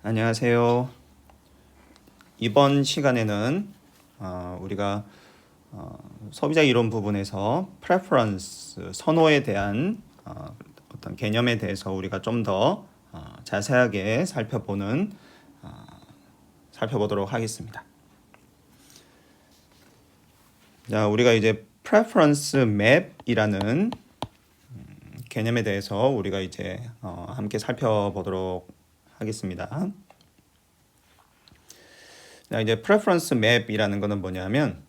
안녕하세요. 이번 시간에는 우리가 소비자 이론 부분에서 preference, 선호에 대한 어떤 개념에 대해서 우리가 좀 더 자세하게 살펴보도록 하겠습니다. 자, 우리가 이제 preference map이라는 개념에 대해서 우리가 이제 함께 살펴보도록 하겠습니다. 자, 이제 preference map이라는 거는 뭐냐면,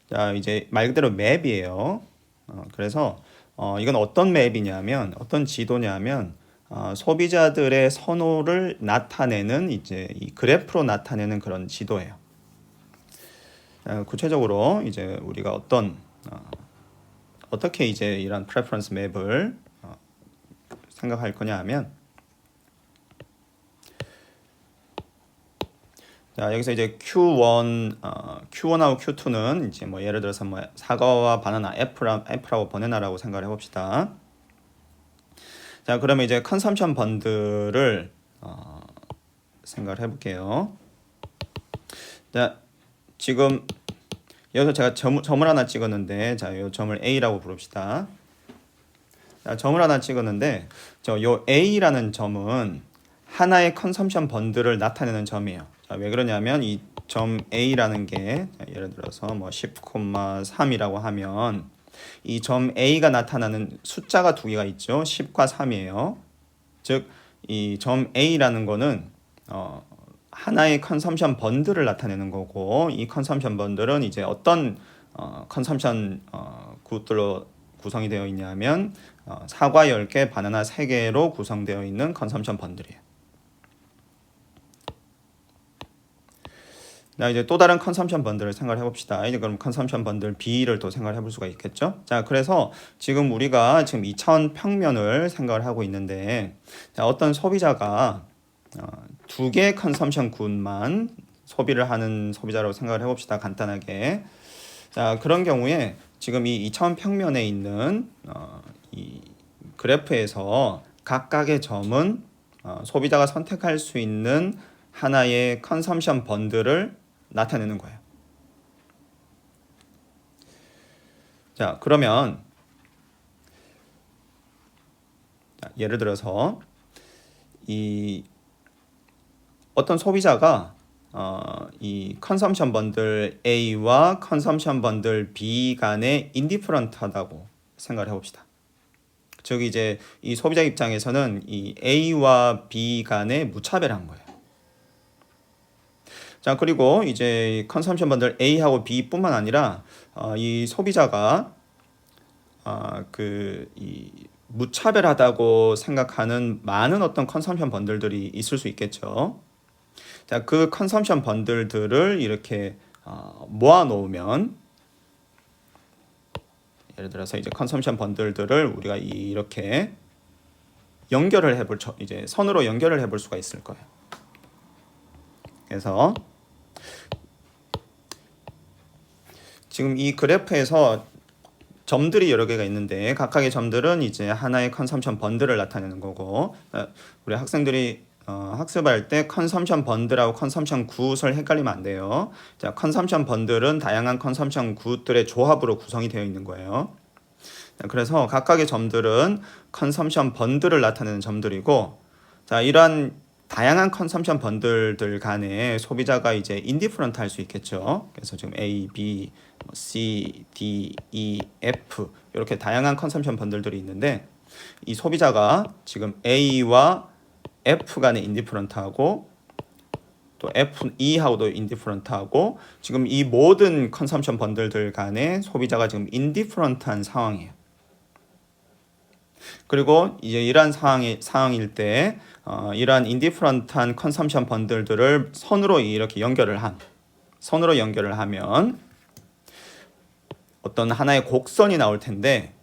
자, 이제 말 그대로 맵이에요. 그래서 이건 어떤 맵이냐면, 어떤 지도냐면, 소비자들의 선호를 나타내는 이제 이 그래프로 나타내는 그런 지도예요. 구체적으로 이제 우리가 어떻게 이제 이런 preference 맵을 생각할 거냐 하면, 자, 여기서 이제 Q1하고 Q2는 이제 뭐 예를 들어서 뭐 사과와 바나나, 애플하고 바나나라고 생각을 해봅시다. 자, 그러면 이제 컨섬션 번들을 생각을 해볼게요. 자, 지금 여기서 제가 점을 하나 찍었는데, 자, 이 점을 A라고 부릅시다. 자, 점을 하나 찍었는데, 요 A라는 점은 하나의 컨섬션 번들을 나타내는 점이에요. 자, 왜 그러냐면 이 점 A라는 게 예를 들어서 뭐 10,3이라고 하면 이 점 A가 나타나는 숫자가 두 개가 있죠. 10과 3이에요. 즉 이 점 A라는 거는 하나의 컨섬션 번들을 나타내는 거고, 이 컨섬션 번들은 이제 어떤 컨섬션 굿들로 구성이 되어 있냐면 사과 10개, 바나나 3개로 구성되어 있는 컨섬션 번들이에요. 자, 이제 또 다른 컨섬션 번들을 생각을 해봅시다. 이제 그럼 컨섬션 번들 B를 또 생각을 해볼 수가 있겠죠. 자, 그래서 지금 우리가 지금 2차원 평면을 생각을 하고 있는데, 자, 어떤 소비자가 두 개의 컨섬션 굿만 소비를 하는 소비자라고 생각을 해봅시다. 간단하게. 자, 그런 경우에 지금 이 2차원 평면에 있는 이 그래프에서 각각의 점은 소비자가 선택할 수 있는 하나의 컨섬션 번들을 나타내는 거예요. 자, 그러면 예를 들어서 이 어떤 소비자가 이 컨섬션 번들 A와 컨섬션 번들 B 간에 인디퍼런트하다고 생각을 해봅시다. 즉 이제 이 소비자 입장에서는 이 A와 B 간에 무차별한 거예요. 자, 그리고 이제 컨섬션 번들 A하고 B뿐만 아니라 이 소비자가 이 무차별하다고 생각하는 많은 어떤 컨섬션 번들들이 있을 수 있겠죠. 자, 그 컨섬션 번들들을 이렇게 모아 놓으면, 예를 들어서 이제 컨섬션 번들들을 우리가 이렇게 이제 선으로 연결을 해볼 수가 있을 거예요. 그래서 지금 이 그래프에서 점들이 여러 개가 있는데, 각각의 점들은 이제 하나의 컨섬션 번들을 나타내는 거고, 우리 학생들이 학습할 때 컨섬션 번들하고 컨섬션 굿을 헷갈리면 안 돼요. 자, 컨섬션 번들은 다양한 컨섬션 굿들의 조합으로 구성이 되어 있는 거예요. 자, 그래서 각각의 점들은 컨섬션 번들을 나타내는 점들이고, 자, 이러한 다양한 컨섬션 번들들 간에 소비자가 이제 인디퍼런트 할 수 있겠죠. 그래서 지금 A, B, C, D, E, F 이렇게 다양한 컨섬션 번들들이 있는데, 이 소비자가 지금 A와 F 간에 인디퍼런트하고 또 F, E하고도 인디퍼런트하고, 지금 이 모든 컨섬션 번들들 간에 소비자가 지금 인디퍼런트한 상황이에요. 그리고 이제 이러한 상황일 때 이러한 인디퍼런트한 컨섬션 번들들을 선으로 연결을 하면 어떤 하나의 곡선이 나올 텐데,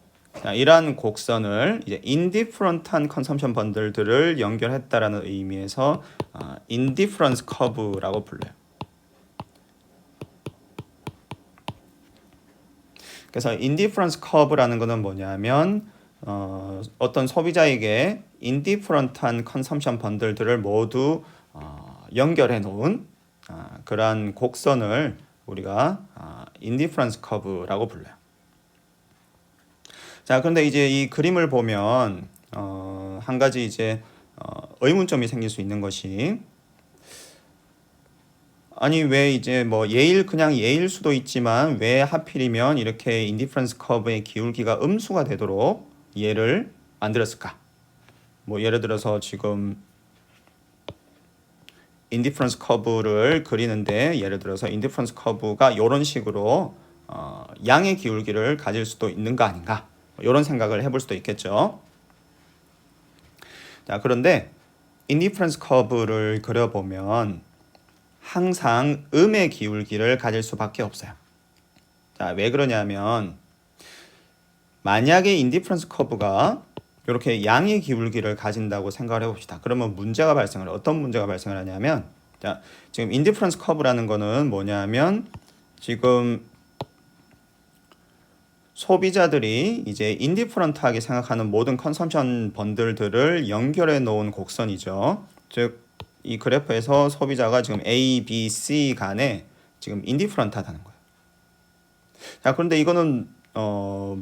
자, 이러한 곡선을 이제 인디퍼런트한 컨섬션 번들들을 연결했다라는 의미에서 인디퍼런스 커브라고 불러요. 그래서 인디퍼런스 커브라는 것은 뭐냐면 어떤 소비자에게 인디퍼런트한 컨섬션 번들들을 모두 연결해 놓은 그러한 곡선을 우리가 인디퍼런스 커브라고 불러요. 자, 그런데 이제 이 그림을 보면 한 가지 이제 의문점이 생길 수 있는 것이, 아니 왜 이제 뭐 그냥 예일 수도 있지만 왜 하필이면 이렇게 인디퍼런스 커브의 기울기가 음수가 되도록 얘를 만들었을까? 뭐 예를 들어서 지금 인디퍼런스 커브를 그리는데, 예를 들어서 인디퍼런스 커브가 이런 식으로 양의 기울기를 가질 수도 있는 거 아닌가? 이런 생각을 해볼 수도 있겠죠. 자, 그런데 인디퍼런스 커브를 그려보면 항상 음의 기울기를 가질 수밖에 없어요. 자, 왜 그러냐면 만약에 인디퍼런스 커브가 이렇게 양의 기울기를 가진다고 생각을 해봅시다. 그러면 어떤 문제가 발생을 하냐면, 자, 지금 인디퍼런스 커브라는 거는 뭐냐면 지금 소비자들이 이제 인디퍼런트하게 생각하는 모든 컨섬션 번들들을 연결해 놓은 곡선이죠. 즉 이 그래프에서 소비자가 지금 A, B, C 간에 지금 인디퍼런트하다는 거예요. 자, 그런데 이거는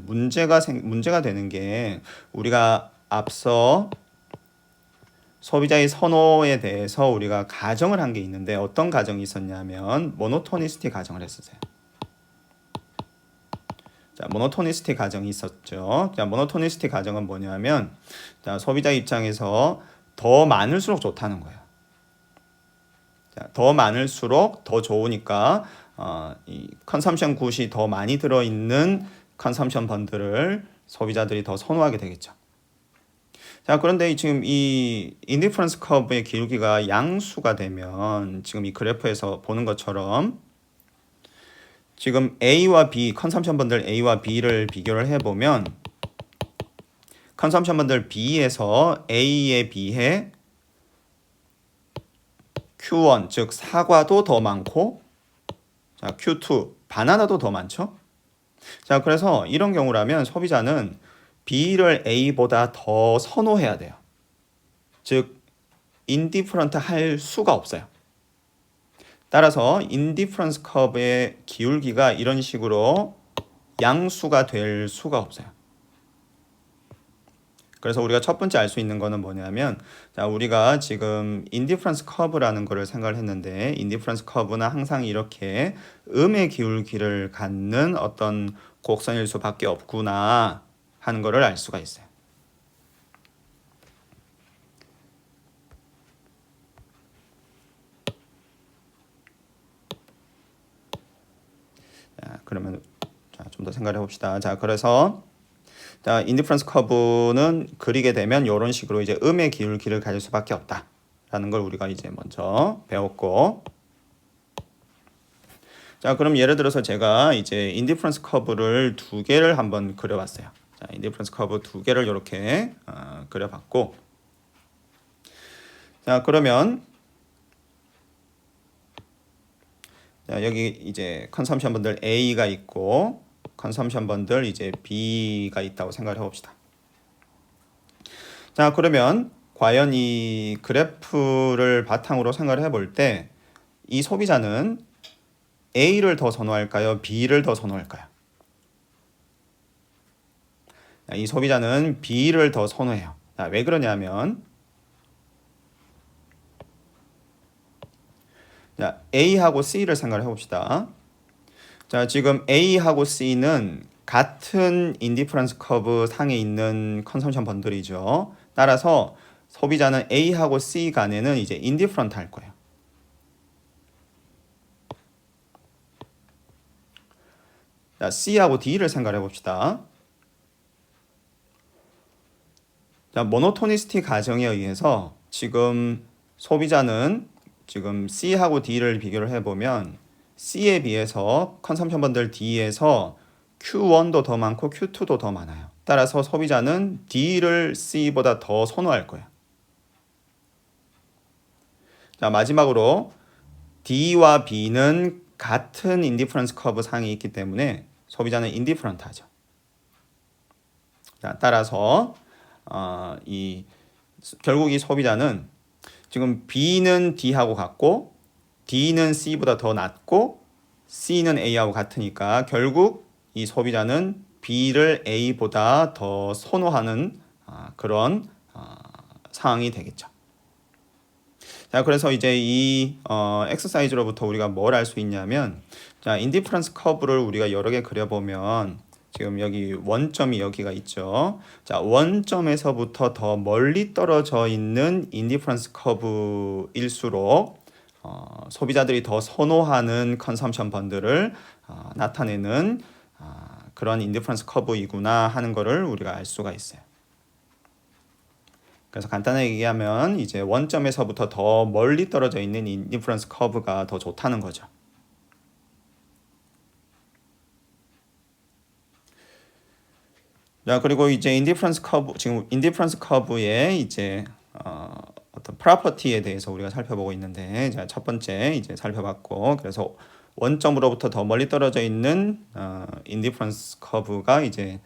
문제가 되는 게, 우리가 앞서 소비자의 선호에 대해서 우리가 가정을 한 게 있는데, 어떤 가정이 있었냐면 모노토니스티 가정을 했었어요. 자, 모노토니스티 가정이 있었죠. 자, 모노토니스티 가정은 뭐냐면, 자, 소비자 입장에서 더 많을수록 좋다는 거예요. 자, 더 많을수록 더 좋으니까 이 컨섬션 굿이 더 많이 들어있는 컨섬션 번들을 소비자들이 더 선호하게 되겠죠. 자, 그런데 지금 이 인디퍼런스 커브의 기울기가 양수가 되면 지금 이 그래프에서 보는 것처럼 지금 A와 B, 컨섬션 번들 A와 B를 비교를 해보면 컨섬션 번들 B에서 A에 비해 Q1, 즉 사과도 더 많고, 자, Q2, 바나나도 더 많죠. 자, 그래서 이런 경우라면 소비자는 B를 A보다 더 선호해야 돼요. 즉 인디퍼런트 할 수가 없어요. 따라서 인디퍼런스 커브의 기울기가 이런 식으로 양수가 될 수가 없어요. 그래서 우리가 첫 번째 알 수 있는 거는 뭐냐면, 자, 우리가 지금 인디퍼런스 커브라는 거를 생각을 했는데, 인디퍼런스 커브는 항상 이렇게 음의 기울기를 갖는 어떤 곡선일 수밖에 없구나 하는 거를 알 수가 있어요. 자, 그러면 좀 더 생각해 봅시다. 자, 그래서 자, 인디퍼런스 커브는 그리게 되면 이런 식으로 이제 음의 기울기를 가질 수밖에 없다라는 걸 우리가 이제 먼저 배웠고, 자, 그럼 예를 들어서 제가 이제 인디퍼런스 커브를 두 개를 한번 그려봤어요. 자, 인디퍼런스 커브 두 개를 이렇게 그려봤고, 자, 그러면 자, 여기 이제 컨섬션 번들 A가 있고 컨섬션 번들 이제 B가 있다고 생각을 해봅시다. 자, 그러면 과연 이 그래프를 바탕으로 생각을 해볼 때 이 소비자는 A를 더 선호할까요? B를 더 선호할까요? 자, 이 소비자는 B를 더 선호해요. 자, 왜 그러냐면, 자, A하고 C를 생각을 해봅시다. 자, 지금 A하고 C는 같은 인디퍼런스 커브 상에 있는 컨섬션 번들이죠. 따라서 소비자는 A하고 C 간에는 이제 인디퍼런트 할 거예요. 자, C하고 D를 생각해 봅시다. 자, 모노토니스티 가정에 의해서 지금 소비자는 지금 C하고 D를 비교를 해보면 C에 비해서 컨섬션 번들 D에서 Q1도 더 많고 Q2도 더 많아요. 따라서 소비자는 D를 C보다 더 선호할 거예요. 자, 마지막으로 D와 B는 같은 인디퍼런스 커브 상에 있기 때문에 소비자는 인디퍼런트하죠. 자, 따라서 이 결국 이 소비자는 지금 B는 D하고 같고 D는 C보다 더 낮고 C는 A하고 같으니까 결국 이 소비자는 B를 A보다 더 선호하는 그런 상황이 되겠죠. 자, 그래서 이제 이 엑서사이즈로부터 우리가 뭘 알 수 있냐면, 자, 인디퍼런스 커브를 우리가 여러 개 그려보면 지금 여기 원점이 여기가 있죠. 자, 원점에서부터 더 멀리 떨어져 있는 인디퍼런스 커브일수록 소비자들이 더 선호하는 컨섬션 번들을 나타내는 그런 인디퍼런스 커브이구나 하는 거를 우리가 알 수가 있어요. 그래서 간단하게 얘기하면 이제 원점에서부터 더 멀리 떨어져 있는 인디퍼런스 커브가 더 좋다는 거죠. 자, 그리고 이제 인디퍼런스 커브, 지금 인디퍼런스 커브의 이제 어떤 프로퍼티에 대해서 우리가 살펴보고 있는데, 자, 첫 번째 이제 살펴봤고, 그래서 원점으로부터 더 멀리 떨어져 있는 인디퍼런스 커브가 이제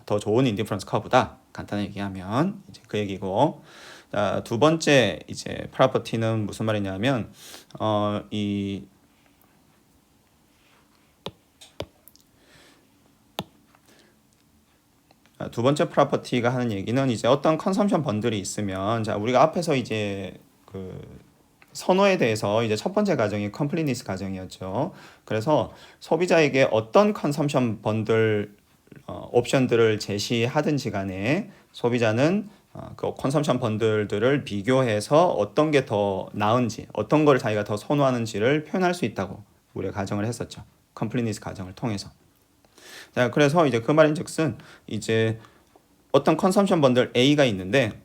더 좋은 인디퍼런스 커브다. 간단하게 얘기하면 이제 그 얘기고, 자, 두 번째 이제 프로퍼티는 무슨 말이냐면 이 두 번째 프로퍼티가 하는 얘기는 이제 어떤 컨섬션 번들이 있으면, 자, 우리가 앞에서 이제 그 선호에 대해서 이제 첫 번째 가정이 컴플리니스 가정이었죠. 그래서 소비자에게 어떤 컨섬션 번들 옵션들을 제시하든지 간에 소비자는 그 컨섬션 번들들을 비교해서 어떤 게 더 나은지, 어떤 걸 자기가 더 선호하는지를 표현할 수 있다고 우리가 가정을 했었죠. 컴플리니스 가정을 통해서. 자, 그래서 이제 그 말인즉슨 이제 어떤 컨섬션 번들 A가 있는데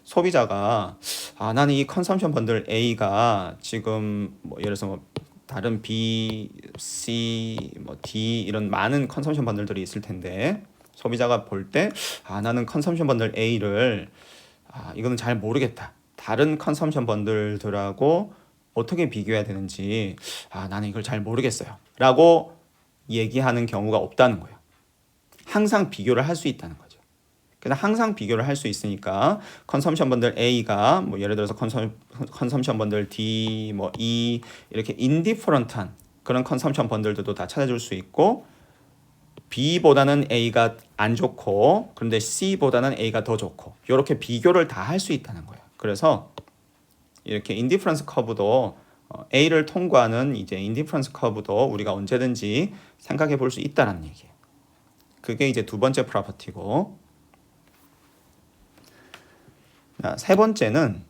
소비자가 나는 이 컨섬션 번들 A가 지금 뭐 예를 들어서 뭐 다른 B, C, 뭐 D 이런 많은 컨섬션 번들들이 있을 텐데 소비자가 볼 때 나는 컨섬션 번들 A를 이거는 잘 모르겠다. 다른 컨섬션 번들들하고 어떻게 비교해야 되는지 나는 이걸 잘 모르겠어요. 라고 얘기하는 경우가 없다는 거예요. 항상 비교를 할 수 있다는 거죠. 그래서 항상 비교를 할 수 있으니까 컨섬션 번들 A가 뭐 예를 들어서 컨섬션 번들 D, 뭐 E 이렇게 인디퍼런트한 그런 컨섬션 번들도 다 찾아줄 수 있고 B보다는 A가 안 좋고 그런데 C보다는 A가 더 좋고 이렇게 비교를 다 할 수 있다는 거예요. 그래서 이렇게 인디퍼런스 커브도 A를 통과하는 이제 인디퍼런스 커브도 우리가 언제든지 생각해 볼 수 있다는 얘기예요. 그게 이제 두 번째 프로퍼티고, 세 번째는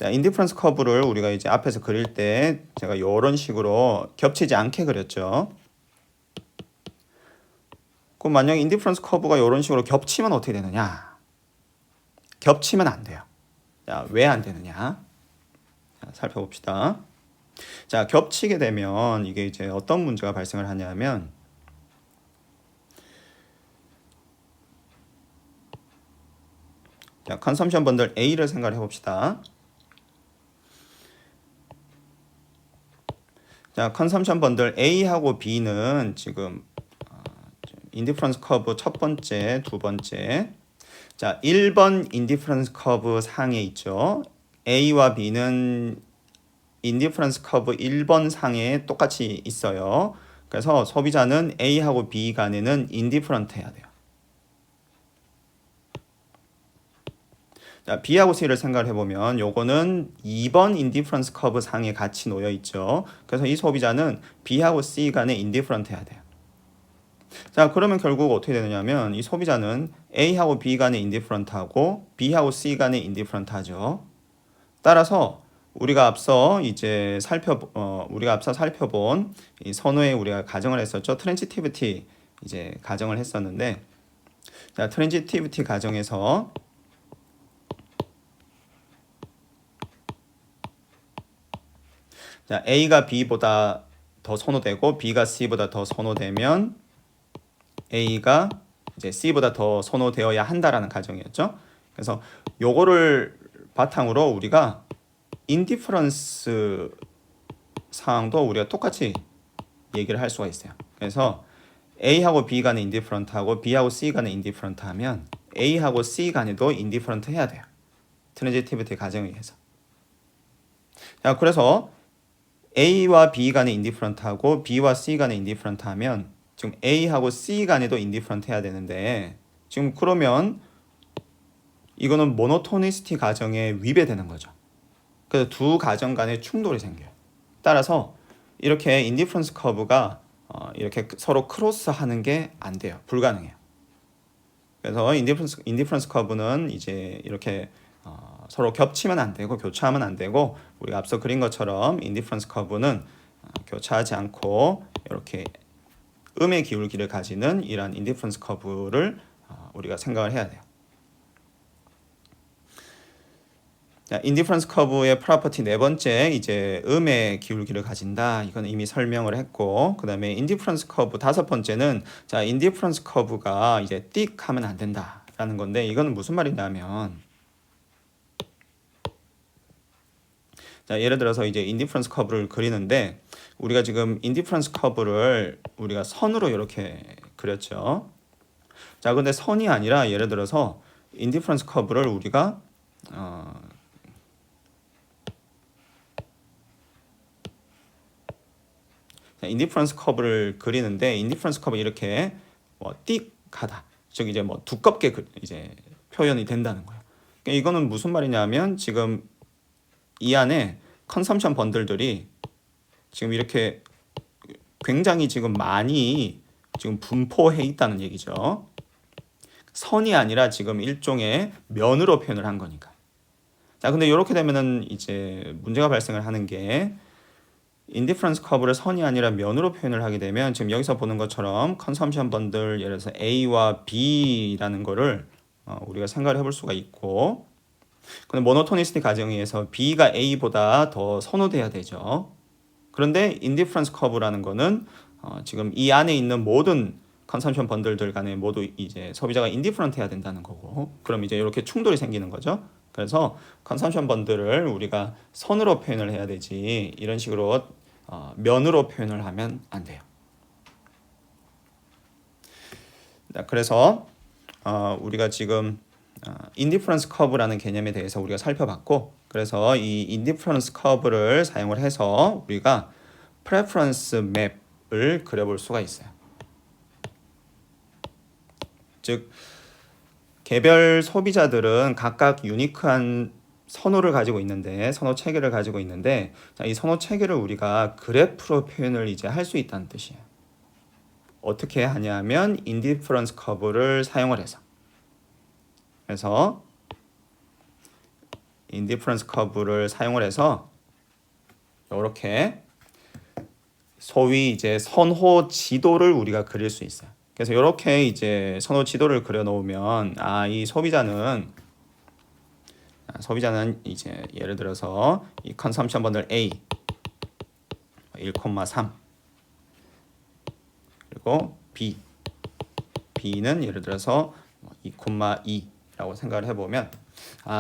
인디퍼런스 커브를 우리가 이제 앞에서 그릴 때 제가 이런 식으로 겹치지 않게 그렸죠. 그럼 만약에 인디퍼런스 커브가 이런 식으로 겹치면 어떻게 되느냐? 겹치면 안 돼요. 자, 왜 안 되느냐? 자, 살펴봅시다. 자, 겹치게 되면 이게 이제 어떤 문제가 발생을 하냐면 자, 컨섬션 번들 A를 생각을 해봅시다. 자, 컨섬션 번들 A하고 B는 지금 인디퍼런스 커브 첫 번째, 두 번째. 자, 1번 인디퍼런스 커브 상에 있죠. A와 B는 인디퍼런스 커브 1번 상에 똑같이 있어요. 그래서 소비자는 A하고 B 간에는 인디퍼런트 해야 돼요. 자, B하고 C를 생각을 해보면 요거는 2번 인디퍼런스 커브 상에 같이 놓여 있죠. 그래서 이 소비자는 B하고 C 간에 인디퍼런트 해야 돼요. 자, 그러면 결국 어떻게 되느냐면 이 소비자는 A하고 B 간에 인디퍼런트하고 B하고 C 간에 인디퍼런트하죠. 따라서 우리가 앞서 살펴본 이 선호에 우리가 가정을 했었죠. 트랜지티비티 이제 가정을 했었는데, 자, 트랜지티비티 가정에서 자, A가 B보다 더 선호되고 B가 C보다 더 선호되면 A가 이제 C보다 더 선호되어야 한다라는 가정이었죠. 그래서 요거를 바탕으로 우리가 인디퍼런스 상황도 우리가 똑같이 얘기를 할 수가 있어요. 그래서 A하고 B 간의 인디퍼런트하고 B하고 C 간의 인디퍼런트 하면 A하고 C 간에도 인디퍼런트 해야 돼요. 트랜지티비티 가정에 의해서. 자, 그래서 A와 B 간의 인디퍼런트하고 B와 C 간의 인디퍼런트 하면 지금 A하고 C 간에도 인디퍼런트 해야 되는데 지금 그러면 이거는 모노토니시티 가정에 위배되는 거죠. 그래서 두 가정 간에 충돌이 생겨요. 따라서 이렇게 인디퍼런스 커브가 이렇게 서로 크로스하는 게 안 돼요. 불가능해요. 그래서 인디퍼런스 커브는 이제 이렇게 서로 겹치면 안 되고 교차하면 안 되고 우리가 앞서 그린 것처럼 인디퍼런스 커브는 교차하지 않고 이렇게 음의 기울기를 가지는 이러한 인디퍼런스 커브를 우리가 생각을 해야 돼요. 자, 인디퍼런스 커브의 프로퍼티 네 번째 이제 음의 기울기를 가진다. 이건 이미 설명을 했고, 그다음에 인디퍼런스 커브 다섯 번째는 자, 인디퍼런스 커브가 이제 띡 하면 안 된다라는 건데 이거는 무슨 말이냐면 자, 예를 들어서 이제 인디퍼런스 커브를 그리는데 우리가 지금 인디퍼런스 커브를 우리가 선으로 이렇게 그렸죠. 자, 근데 선이 아니라 예를 들어서 인디퍼런스 커브를 우리가 인디퍼런스 커브를 그리는데 인디퍼런스 커브 이렇게 뭐 띡하다. 즉 이제 뭐 두껍게 이제 표현이 된다는 거예요. 그러니까 이거는 무슨 말이냐면 지금 이 안에 컨섬션 번들들이 지금 이렇게 굉장히 지금 많이 지금 분포해 있다는 얘기죠. 선이 아니라 지금 일종의 면으로 표현을 한 거니까. 자, 근데 이렇게 되면은 이제 문제가 발생을 하는 게 인디퍼런스 커브를 선이 아니라 면으로 표현을 하게 되면 지금 여기서 보는 것처럼 컨섬션 번들 예를 들어서 A와 B라는 거를 우리가 생각을 해볼 수가 있고 근데 모노토니시티 가정에 의해서 B가 A보다 더 선호돼야 되죠. 그런데 인디퍼런스 커브라는 거는 지금 이 안에 있는 모든 컨섬션 번들들 간에 모두 이제 소비자가 인디퍼런트 해야 된다는 거고 그럼 이제 이렇게 충돌이 생기는 거죠. 그래서 컨섬션 번들을 우리가 선으로 표현을 해야 되지 이런 식으로 면으로 표현을 하면 안 돼요. 그래서 우리가 지금 인디퍼런스 커브라는 개념에 대해서 우리가 살펴봤고 그래서 이 인디퍼런스 커브를 사용을 해서 우리가 프레퍼런스 맵을 그려볼 수가 있어요. 즉 개별 소비자들은 각각 유니크한 선호를 가지고 있는데 선호 체계를 가지고 있는데 자, 이 선호 체계를 우리가 그래프로 표현을 이제 할 수 있다는 뜻이에요. 어떻게 하냐면 인디퍼런스 커브를 사용을 해서 그래서 인디퍼런스 커브를 사용을 해서 이렇게 소위 이제 선호 지도를 우리가 그릴 수 있어요. 그래서 이렇게 이제 선호 지도를 그려 놓으면 이 소비자는 이제 예를 들어서 이 컨섬션 번들 A 1,3 그리고 B는 예를 들어서 2,2라고 생각을 해보면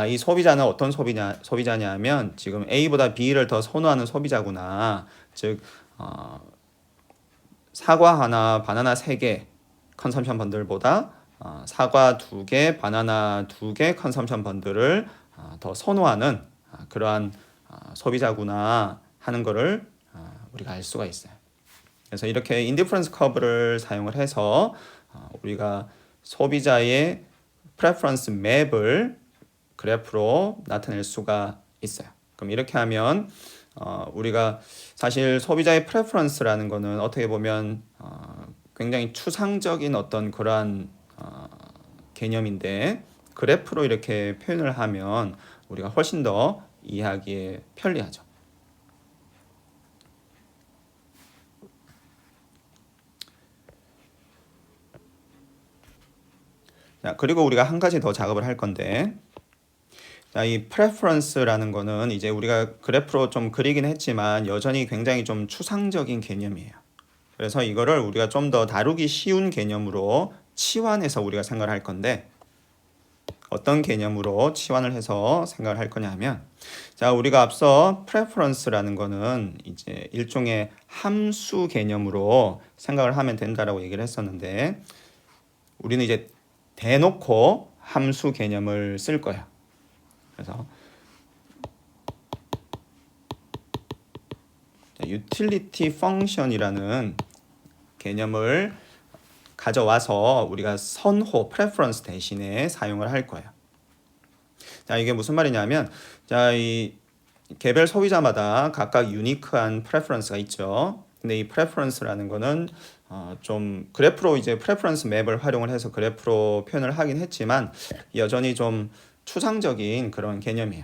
이 소비자는 어떤 소비자냐면 지금 A보다 B를 더 선호하는 소비자구나. 즉 사과 하나, 바나나 3개 컨섬션 번들보다 사과 2개, 바나나 2개 컨섬션 번들을 더 선호하는 그러한 소비자구나 하는 거를 우리가 알 수가 있어요. 그래서 이렇게 인디퍼런스 커브를 사용을 해서 우리가 소비자의 프레퍼런스 맵을 그래프로 나타낼 수가 있어요. 그럼 이렇게 하면 우리가 사실 소비자의 프레퍼런스라는 거는 어떻게 보면 굉장히 추상적인 어떤 그러한 개념인데 그래프로 이렇게 표현을 하면 우리가 훨씬 더 이해하기에 편리하죠. 자, 그리고 우리가 한 가지 더 작업을 할 건데 자, 이 프레퍼런스라는 거는 이제 우리가 그래프로 좀 그리긴 했지만 여전히 굉장히 좀 추상적인 개념이에요. 그래서 이거를 우리가 좀 더 다루기 쉬운 개념으로 치환해서 우리가 생각을 할 건데 어떤 개념으로 치환을 해서 생각을 할 거냐 하면 자, 우리가 앞서 preference라는 거는 이제 일종의 함수 개념으로 생각을 하면 된다라고 얘기를 했었는데, 우리는 이제 대놓고 함수 개념을 쓸 거야. 그래서 utility function이라는 개념을 가져와서 우리가 선호, preference 대신에 사용을 할 거예요. 자, 이게 무슨 말이냐면, 자, 이 개별 소비자마다 각각 유니크한 preference가 있죠. 근데 이 preference라는 거는 좀 그래프로 이제 preference 맵을 활용을 해서 그래프로 표현을 하긴 했지만 여전히 좀 추상적인 그런 개념이에요.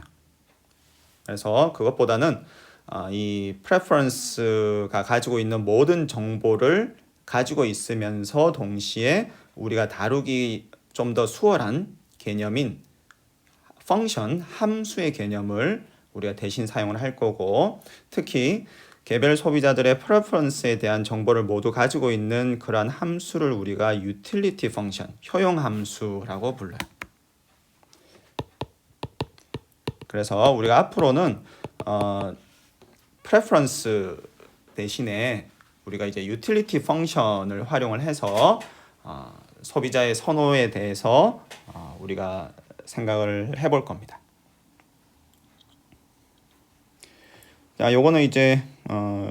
그래서 그것보다는 이 preference가 가지고 있는 모든 정보를 가지고 있으면서 동시에 우리가 다루기 좀 더 수월한 개념인 펑션, 함수의 개념을 우리가 대신 사용을 할 거고, 특히 개별 소비자들의 프레퍼런스에 대한 정보를 모두 가지고 있는 그러한 함수를 우리가 utility function, 효용 함수라고 불러요. 그래서 우리가 앞으로는 preference 대신에 우리가 이제 utility function을 활용을 해서 소비자의 선호에 대해서 우리가 생각을 해볼 겁니다. 자, 요거는 이제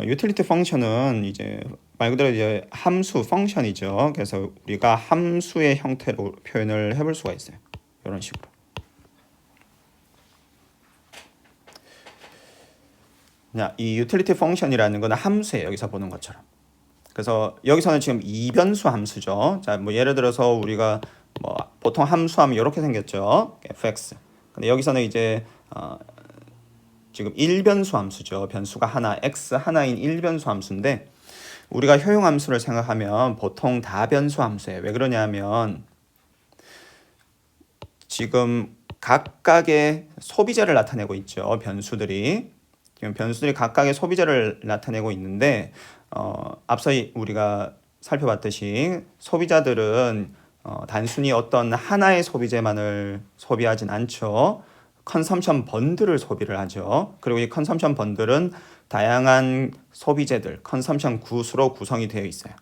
utility function은 이제 말 그대로 이제 함수 펑션이죠. 그래서 우리가 함수의 형태로 표현을 해볼 수가 있어요. 이런 식으로. 자, 이 utility function이라는 거는 함수예요. 여기서 보는 것처럼. 그래서 여기서는 지금 이변수 함수죠. 자, 뭐 예를 들어서 우리가 뭐 보통 함수하면 이렇게 생겼죠. fx. 근데 여기서는 이제 지금 일변수 함수죠. 변수가 하나, x 하나인 일변수 함수인데 우리가 효용 함수를 생각하면 보통 다변수 함수예요. 왜 그러냐면 지금 각각의 소비자를 나타내고 있죠. 변수들이. 지금 변수들이 각각의 소비자를 나타내고 있는데 앞서 우리가 살펴봤듯이 소비자들은 단순히 어떤 하나의 소비재만을 소비하진 않죠. 컨섬션 번들을 소비를 하죠. 그리고 이 컨섬션 번들은 다양한 소비재들, 컨섬션 구수로 구성이 되어 있어요.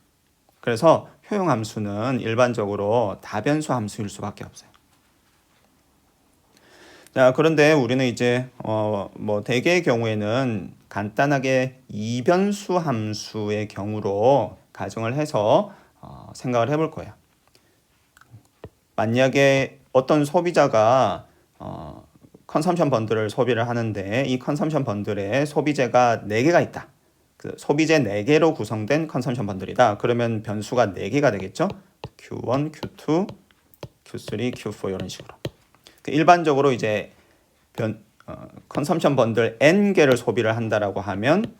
그래서 효용 함수는 일반적으로 다변수 함수일 수밖에 없어요. 자, 그런데 우리는 이제 뭐 대개의 경우에는 간단하게 이변수 함수의 경우로 가정을 해서 생각을 해볼 거예요. 만약에 어떤 소비자가 컨섬션 번들을 소비를 하는데 이 컨섬션 번들에 소비재가 4개가 있다. 그 소비재 4개로 구성된 컨섬션 번들이다. 그러면 변수가 4개가 되겠죠. Q1, Q2, Q3, Q4 이런 식으로. 일반적으로 이제 컨섬션 번들 n개를 소비를 한다라고 하면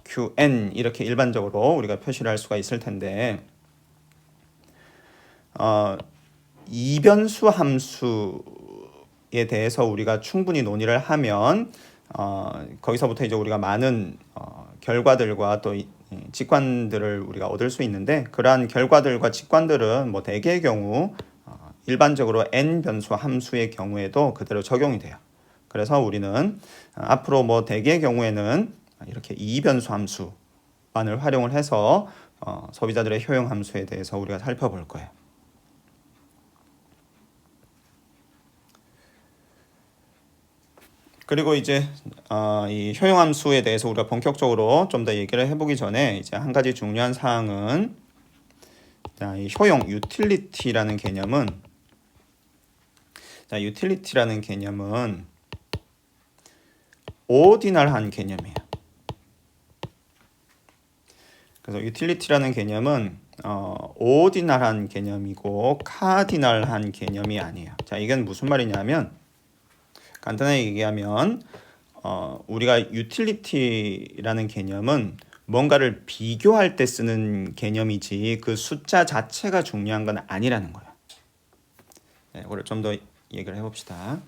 qn 이렇게 일반적으로 우리가 표시를 할 수가 있을 텐데 이변수 함수에 대해서 우리가 충분히 논의를 하면 거기서부터 이제 우리가 많은 결과들과 또 직관들을 우리가 얻을 수 있는데 그러한 결과들과 직관들은 뭐 대개의 경우 일반적으로 n 변수 함수의 경우에도 그대로 적용이 돼요. 그래서 우리는 앞으로 뭐 대개의 경우에는 이렇게 이변수 함수만을 활용을 해서 소비자들의 효용 함수에 대해서 우리가 살펴볼 거예요. 그리고 이제 이 효용 함수에 대해서 우리가 본격적으로 좀 더 얘기를 해보기 전에 이제 한 가지 중요한 사항은 이 효용 utility라는 개념은 utility라는 개념은 오디널한 개념이에요. 그래서 utility라는 개념은 오디널한 개념이고 카디널한 개념이 아니에요. 자, 이건 무슨 말이냐면 간단하게 얘기하면 우리가 utility라는 개념은 뭔가를 비교할 때 쓰는 개념이지 그 숫자 자체가 중요한 건 아니라는 거예요. 네, 이거를 좀 더 얘기를 해봅시다.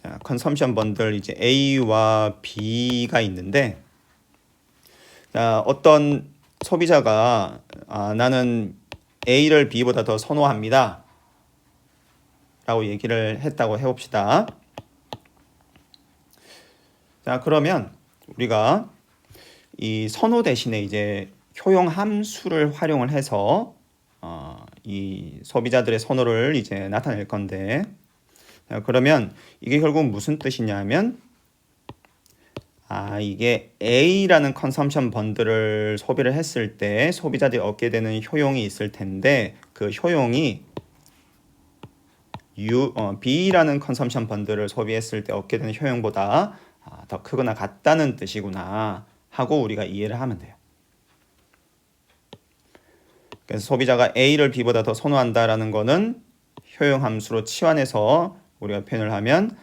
자, 컨섬션 번들 이제 A와 B가 있는데 자, 어떤 소비자가 나는 A를 B보다 더 선호합니다 라고 얘기를 했다고 해봅시다. 자, 그러면 우리가 이 선호 대신에 이제 효용 함수를 활용을 해서 이 소비자들의 선호를 이제 나타낼 건데, 자, 그러면 이게 결국 무슨 뜻이냐면 이게 A라는 컨섬션 번들을 소비를 했을 때 소비자들이 얻게 되는 효용이 있을 텐데 그 효용이 B라는 컨섬션 번들을 소비했을 때 얻게 되는 효용보다 더 크거나 같다는 뜻이구나 하고 우리가 이해를 하면 돼요. 그래서 소비자가 A를 B보다 더 선호한다라는 거는 효용 함수로 치환해서 우리가 표현을 하면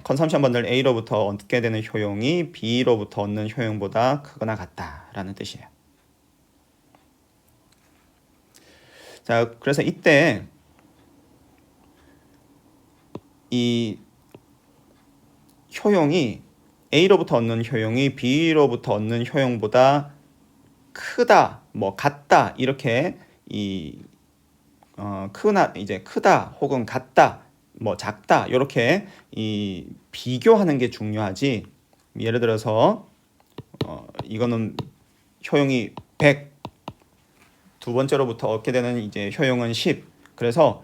컨섬션 번들 A로부터 얻게 되는 효용이 B로부터 얻는 효용보다 크거나 같다라는 뜻이에요. 자, 그래서 이때 이 효용이 A로부터 얻는 효용이 B로부터 얻는 효용보다 크다, 뭐 같다 이렇게 크다 혹은 같다, 뭐 작다 이렇게 비교하는 게 중요하지. 예를 들어서 이거는 효용이 100, 두 번째로부터 얻게 되는 이제 효용은 10. 그래서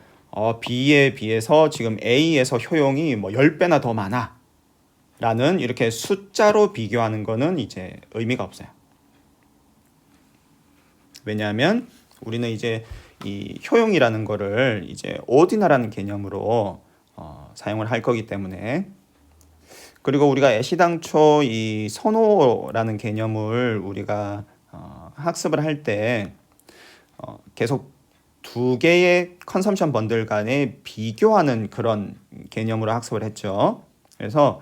B에 비해서 지금 A에서 효용이 뭐 10배나 더 많아 라는 이렇게 숫자로 비교하는 거는 이제 의미가 없어요. 왜냐하면 우리는 이제 이 효용이라는 거를 이제 오디나라는 개념으로 사용을 할 거기 때문에, 그리고 우리가 애시당초 이 선호라는 개념을 우리가 학습을 할 때 계속 두 개의 컨섬션 번들 간에 비교하는 그런 개념으로 학습을 했죠. 그래서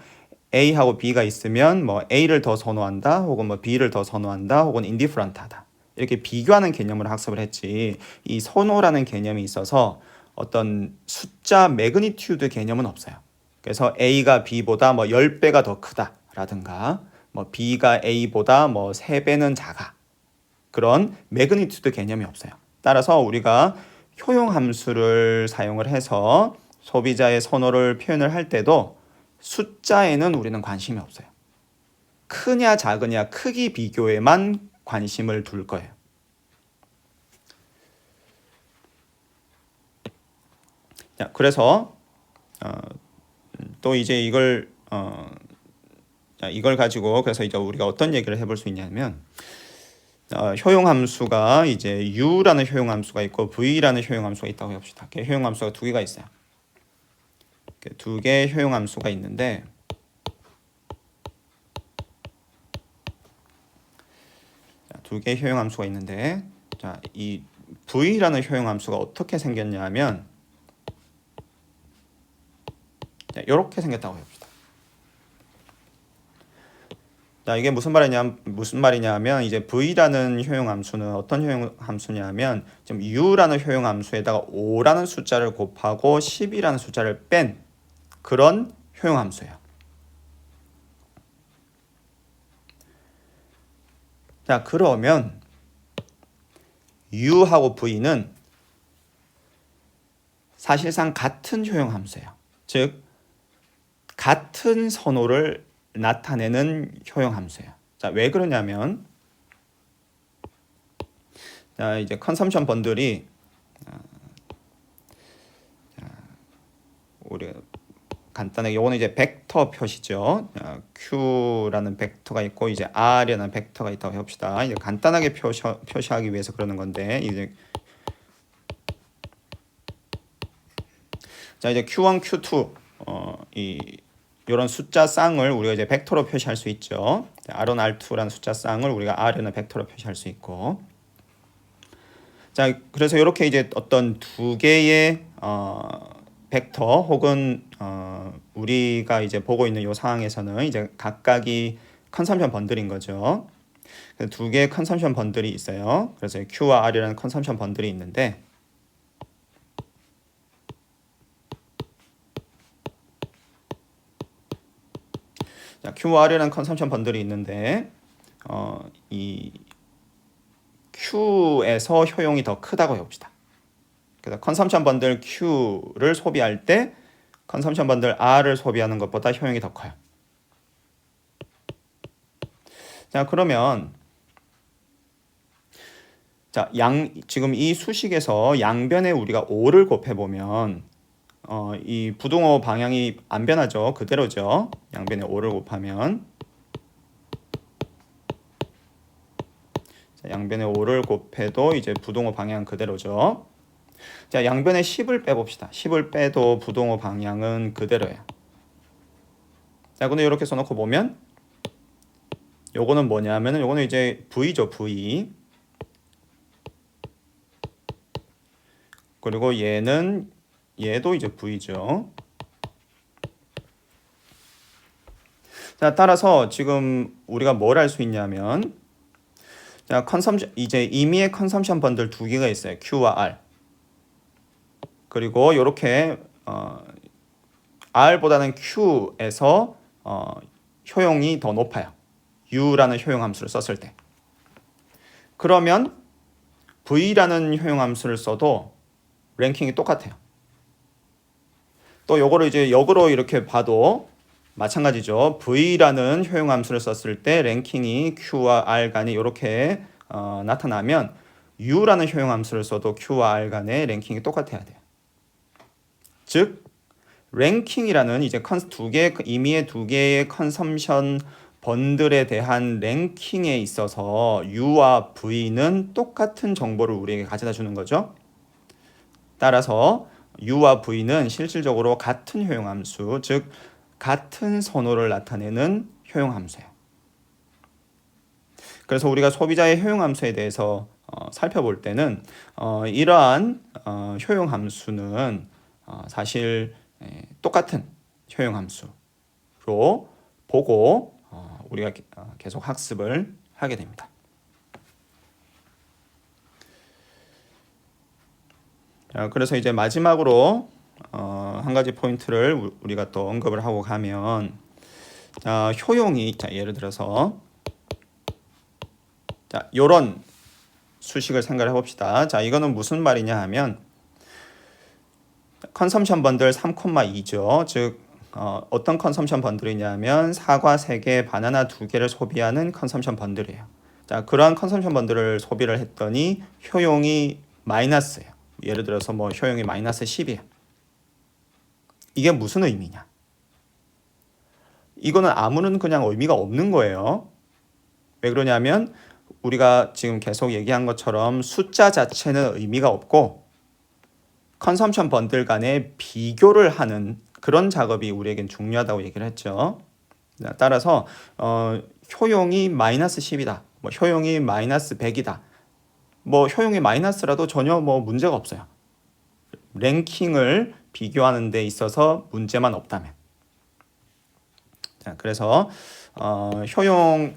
A하고 B가 있으면 뭐 A를 더 선호한다 혹은 뭐 B를 더 선호한다 혹은 인디프런트하다 이렇게 비교하는 개념으로 학습을 했지, 이 선호라는 개념이 있어서 어떤 숫자 매그니튜드 개념은 없어요. 그래서 A가 B보다 뭐 10배가 더 크다라든가 뭐 B가 A보다 뭐 3배는 작아, 그런 매그니튜드 개념이 없어요. 따라서 우리가 효용 함수를 사용을 해서 소비자의 선호를 표현을 할 때도 숫자에는 우리는 관심이 없어요. 크냐 작으냐 크기 비교에만 관심을 둘 거예요. 자, 그래서 또 이제 이걸 가지고 그래서 이제 우리가 어떤 얘기를 해볼 수 있냐면 효용 함수가 이제 U라는 효용 함수가 있고 V라는 효용 함수가 있다고 해봅시다. 효용 함수가 두 개가 있어요. 두 개의 효용 함수가 있는데 두 개의 효용 함수가 있는데 자, 이 V라는 효용 함수가 어떻게 생겼냐면 이렇게 생겼다고 해봅시다. 자, 이게 무슨 말이냐면 이제 V라는 효용 함수는 어떤 효용 함수냐면 지금 U라는 효용 함수에다가 5라는 숫자를 곱하고 10이라는 숫자를 뺀 그런 효용 함수예요. 자, 그러면 U하고 V는 사실상 같은 효용 함수예요. 즉 같은 선호를 나타내는 효용 함수예요. 자, 왜 그러냐면 자, 이제 컨섬션 번들이 우리가 간단하게 요거는 이제 벡터 표시죠. Q라는 벡터가 있고 이제 R이라는 벡터가 있다고 해봅시다. 이제 간단하게 표시하기 위해서 그러는 건데 이제 자, 이제 Q1, Q2 이런 숫자 쌍을 우리가 이제 벡터로 표시할 수 있죠. R1, R2라는 숫자 쌍을 우리가 R이라는 벡터로 표시할 수 있고, 자, 그래서 이렇게 이제 어떤 두 개의 벡터 혹은 우리가 이제 보고 있는 이 상황에서는 이제 각각이 컨섬션 번들인 거죠. 두 개의 컨섬션 번들이 있어요. 그래서 Q와 R이라는 컨섬션 번들이 있는데 자, Q와 R이라는 컨섬션 번들이 있는데 이 Q에서 효용이 더 크다고 해봅시다. 그래서 컨섬션 번들 Q를 소비할 때 컨섬션 번들 R을 소비하는 것보다 효용이 더 커요. 자, 그러면 자, 지금 이 수식에서 양변에 우리가 5를 곱해 보면 이 부동호 방향이 안 변하죠. 그대로죠. 양변에 5를 곱하면 자, 양변에 5를 곱해도 이제 부동호 방향 그대로죠. 자, 양변에 10을 빼봅시다. 10을 빼도 부동호 방향은 그대로예요. 자, 근데 이렇게 써놓고 보면 요거는 뭐냐면은 요거는 이제 V죠. V. 그리고 얘도 이제 V죠. 자, 따라서 지금 우리가 뭘 할 수 있냐면 자, 이제 임의의 컨섬션 번들 두 개가 있어요. Q와 R. 그리고 이렇게 R보다는 Q에서 효용이 더 높아요. U라는 효용 함수를 썼을 때. 그러면 V라는 효용 함수를 써도 랭킹이 똑같아요. 또 요거를 이제 역으로 이렇게 봐도 마찬가지죠. V라는 효용 함수를 썼을 때 랭킹이 Q와 R 간에 이렇게 나타나면 U라는 효용 함수를 써도 Q와 R 간의 랭킹이 똑같아야 돼요. 즉 랭킹이라는 이제 임의의 두 개의 컨섬션 번들에 대한 랭킹에 있어서 U와 V는 똑같은 정보를 우리에게 가져다 주는 거죠. 따라서 U와 V는 실질적으로 같은 효용함수, 즉 같은 선호를 나타내는 효용함수예요. 그래서 우리가 소비자의 효용함수에 대해서 살펴볼 때는 이러한 효용함수는 사실 똑같은 효용함수로 보고 우리가 계속 학습을 하게 됩니다. 그래서 이제 마지막으로 한 가지 포인트를 우리가 또 언급을 하고 가면 효용이 예를 들어서 요런 수식을 생각해 봅시다. 자, 이거는 무슨 말이냐 하면 컨섬션 번들 3,2죠. 즉 어떤 컨섬션 번들이냐면 사과 3개, 바나나 2개를 소비하는 컨섬션 번들이에요. 자, 그러한 컨섬션 번들을 소비를 했더니 효용이 마이너스예요. 예를 들어서 뭐 효용이 마이너스 10이에요. 이게 무슨 의미냐? 이거는 아무런 그냥 의미가 없는 거예요. 왜 그러냐면 우리가 지금 계속 얘기한 것처럼 숫자 자체는 의미가 없고 컨섬션 번들 간의 비교를 하는 그런 작업이 우리에겐 중요하다고 얘기를 했죠. 따라서 효용이 마이너스 10이다. 뭐 효용이 마이너스 100이다. 뭐 효용이 마이너스라도 전혀 뭐 문제가 없어요. 랭킹을 비교하는 데 있어서 문제만 없다면. 자, 그래서 효용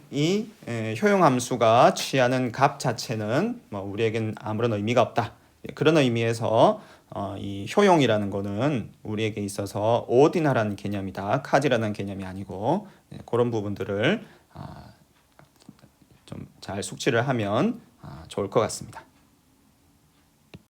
함수가 취하는 값 자체는 뭐 우리에겐 아무런 의미가 없다. 그런 의미에서 이 효용이라는 거는 우리에게 있어서 오디나라는 개념이다. 카지라는 개념이 아니고 그런 부분들을 좀 잘 숙지를 하면 좋을 것 같습니다.